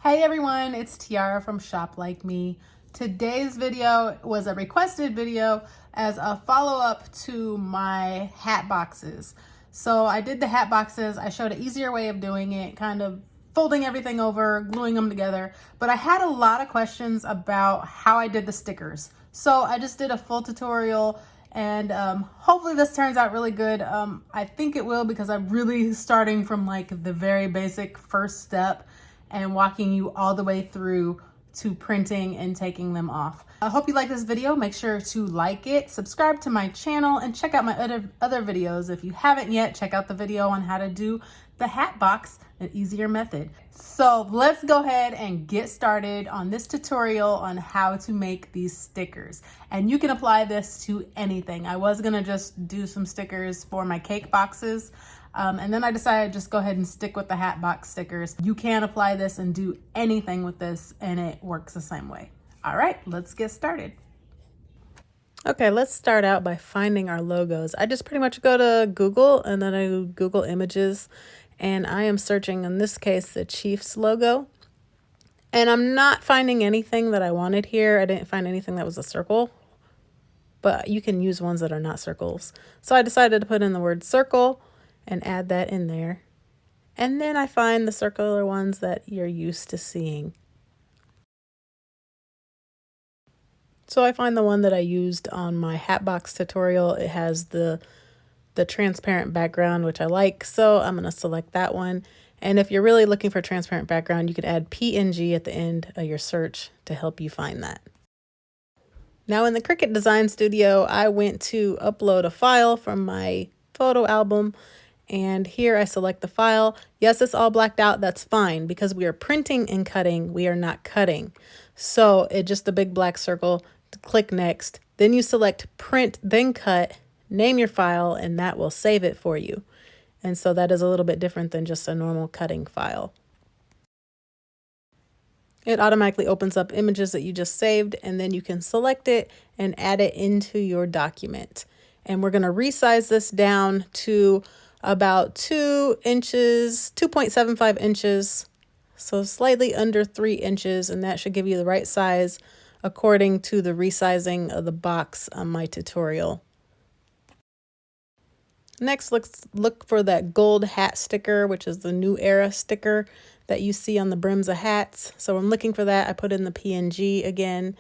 Hey everyone, it's Tiara from Shop Like Me. Today's video was a requested video as a follow-up to my hat boxes. So I did the hat boxes. I showed an easier way of doing it, kind of folding everything over, gluing them together. But I had a lot of questions about how I did the stickers. So I just did a full tutorial and hopefully this turns out really good. I think it will because I'm really starting from like the very basic first step and walking you all the way through to printing and taking them off. I hope you like this video. Make sure to like it, subscribe to my channel, and check out my other videos. If you haven't yet, check out the video on how to do the hat box, an easier method. So let's go ahead and get started on this tutorial on how to make these stickers. And you can apply this to anything. I was gonna just do some stickers for my cake boxes, and then I decided just go ahead and stick with the hat box stickers. You can apply this and do anything with this and it works the same way. All right, let's get started. Okay, let's start out by finding our logos. I just pretty much go to Google and then I Google images and I am searching, in this case, the Chiefs logo. And I'm not finding anything that I wanted here. I didn't find anything that was a circle, but you can use ones that are not circles. So I decided to put in the word circle and add that in there. And then I find the circular ones that you're used to seeing. So I find the one that I used on my hat box tutorial. It has the transparent background, which I like. So I'm going to select that one. And if you're really looking for transparent background, you could add PNG at the end of your search to help you find that. Now in the Cricut Design Studio, I went to upload a file from my photo album. And here I select the file. Yes, it's all blacked out. That's fine because we are printing and cutting. We are not cutting. So it's just a big black circle. Click next. Then you select print, then cut, name your file, and that will save it for you. And so that is a little bit different than just a normal cutting file. It automatically opens up images that you just saved, and then you can select it and add it into your document. And we're going to resize this down to about 2 inches, 2.75 inches, so slightly under 3 inches, and that should give you the right size according to the resizing of the box on my tutorial. Next, let's look for that gold hat sticker, which is the new era sticker that you see on the brims of hats. So I'm looking for that. I put in the PNG again.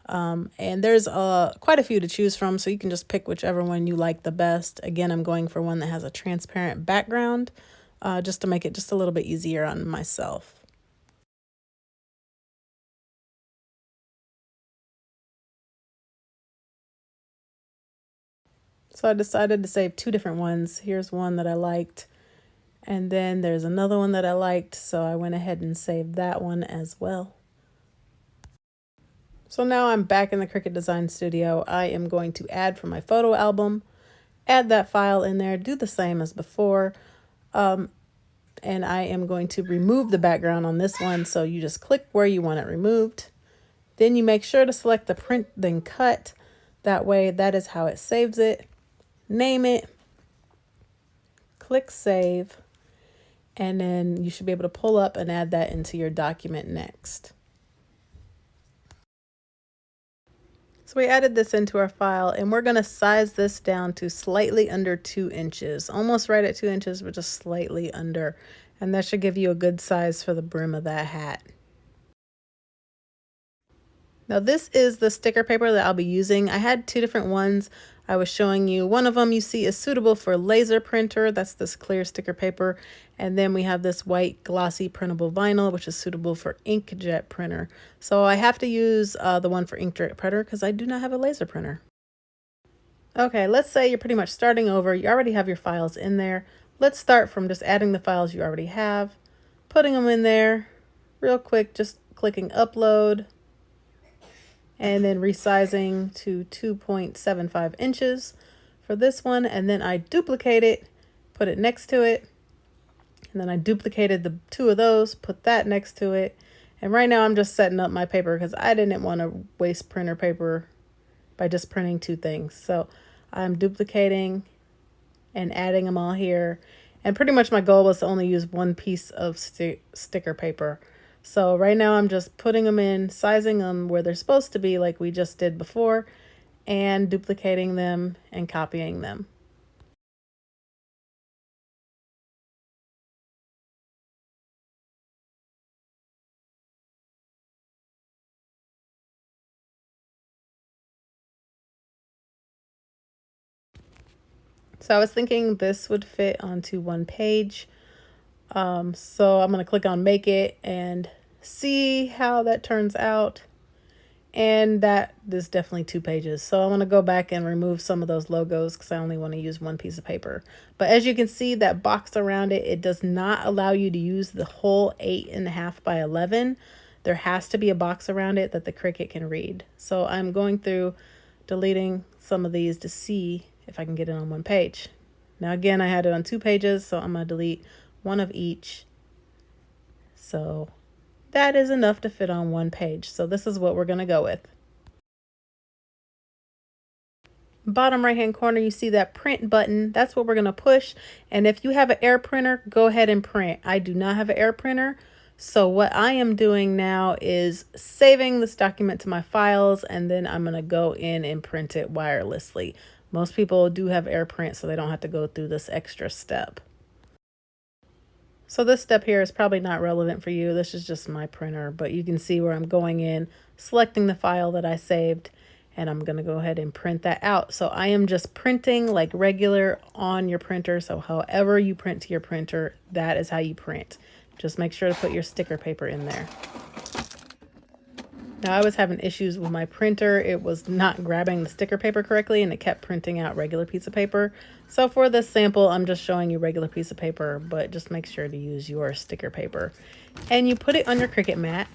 And there's quite a few to choose from, so you can just pick whichever one you like the best. Again, I'm going for one that has a transparent background, just to make it just a little bit easier on myself. So I decided to save 2 different ones. Here's one that I liked, and then there's another one that I liked, so I went ahead and saved that one as well. So now I'm back in the Cricut Design Studio. I am going to add from my photo album, add that file in there, do the same as before. And I am going to remove the background on this one. So you just click where you want it removed. Then you make sure to select the print, then cut. That way, that is how it saves it. Name it, click save, and then you should be able to pull up and add that into your document next. So we added this into our file, and we're going to size this down to slightly under 2 inches, almost right at 2 inches, but just slightly under. And that should give you a good size for the brim of that hat. Now this is the sticker paper that I'll be using. I had 2 different ones I was showing you. One of them you see is suitable for laser printer. That's this clear sticker paper. And then we have this white glossy printable vinyl, which is suitable for inkjet printer. So I have to use the one for inkjet printer because I do not have a laser printer. Okay, let's say you're pretty much starting over. You already have your files in there. Let's start from just adding the files you already have, putting them in there real quick, just clicking upload, and then resizing to 2.75 inches for this one. And then I duplicate it, put it next to it. And then I duplicated the 2 of those, put that next to it. And right now I'm just setting up my paper because I didn't want to waste printer paper by just printing 2 things. So I'm duplicating and adding them all here. And pretty much my goal was to only use 1 piece of sticker paper. So right now I'm just putting them in, sizing them where they're supposed to be like we just did before, and duplicating them and copying them. So I was thinking this would fit onto one page. So I'm going to click on make it and see how that turns out. And that is definitely 2 pages. So I'm going to go back and remove some of those logos because I only want to use one piece of paper. But as you can see, that box around it, it does not allow you to use the whole 8.5 by 11. There has to be a box around it that the Cricut can read. So I'm going through deleting some of these to see if I can get it on one page. Now again, I had it on 2 pages, so I'm going to delete one of each. So that is enough to fit on one page. So this is what we're going to go with. Bottom right hand corner, you see that print button. That's what we're going to push. And if you have an air printer, go ahead and print. I do not have an air printer. So what I am doing now is saving this document to my files, and then I'm going to go in and print it wirelessly. Most people do have AirPrint, so they don't have to go through this extra step. So this step here is probably not relevant for you. This is just my printer, but you can see where I'm going in, selecting the file that I saved, and I'm going to go ahead and print that out. So I am just printing like regular on your printer. So however you print to your printer, that is how you print. Just make sure to put your sticker paper in there. Now I was having issues with my printer. It was not grabbing the sticker paper correctly and it kept printing out regular piece of paper. So for this sample, I'm just showing you regular piece of paper, but just make sure to use your sticker paper. And you put it on your Cricut mat.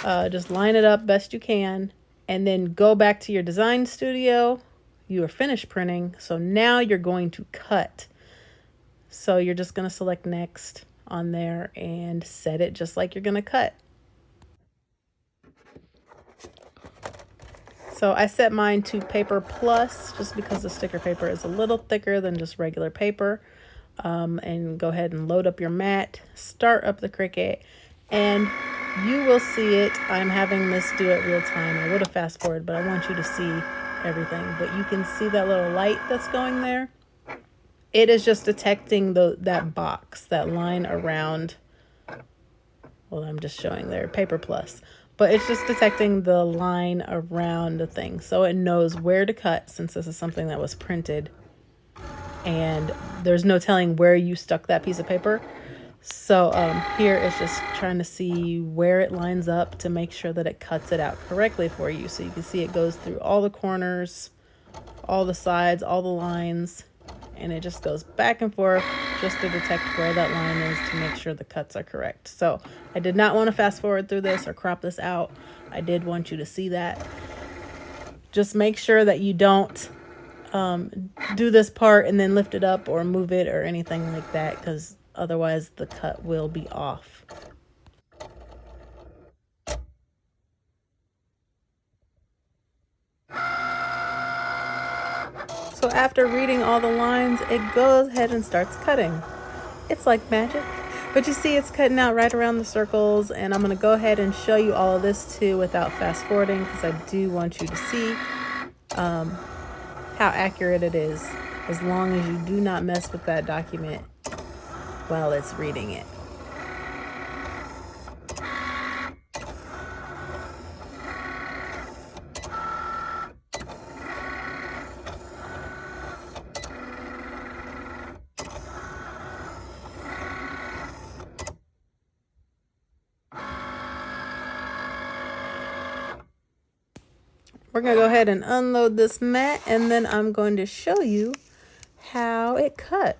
Just line it up best you can and then go back to your Design Studio. You are finished printing. So now you're going to cut. So you're just going to select next on there and set it just like you're going to cut. So I set mine to paper plus just because the sticker paper is a little thicker than just regular paper. And go ahead and load up your mat, start up the Cricut, and you will see it. I'm having this do it real time. I would have fast forwarded, but I want you to see everything. But you can see that little light that's going there. It is just detecting that box, that line around. Well, I'm just showing there, paper plus. But it's just detecting the line around the thing. So it knows where to cut since this is something that was printed. And there's no telling where you stuck that piece of paper. So here it's just trying to see where it lines up to make sure that it cuts it out correctly for you. So you can see it goes through all the corners, all the sides, all the lines. And it just goes back and forth just to detect where that line is to make sure the cuts are correct. So I did not want to fast forward through this or crop this out. I did want you to see that. Just make sure that you don't do this part and then lift it up or move it or anything like that, because otherwise the cut will be off. So after reading all the lines, it goes ahead and starts cutting. It's like magic. But you see it's cutting out right around the circles, and I'm going to go ahead and show you all of this too without fast forwarding, because I do want you to see how accurate it is, as long as you do not mess with that document while it's reading it. We're going to go ahead and unload this mat, and then I'm going to show you how it cut.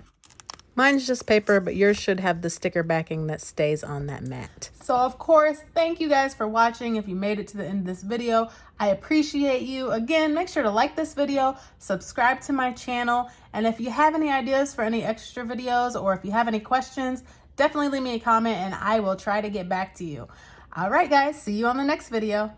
Mine's just paper, but yours should have the sticker backing that stays on that mat. So of course, thank you guys for watching. If you made it to the end of this video, I appreciate you. Again, make sure to like this video, subscribe to my channel, and if you have any ideas for any extra videos or if you have any questions, definitely leave me a comment and I will try to get back to you. All right, guys, see you on the next video.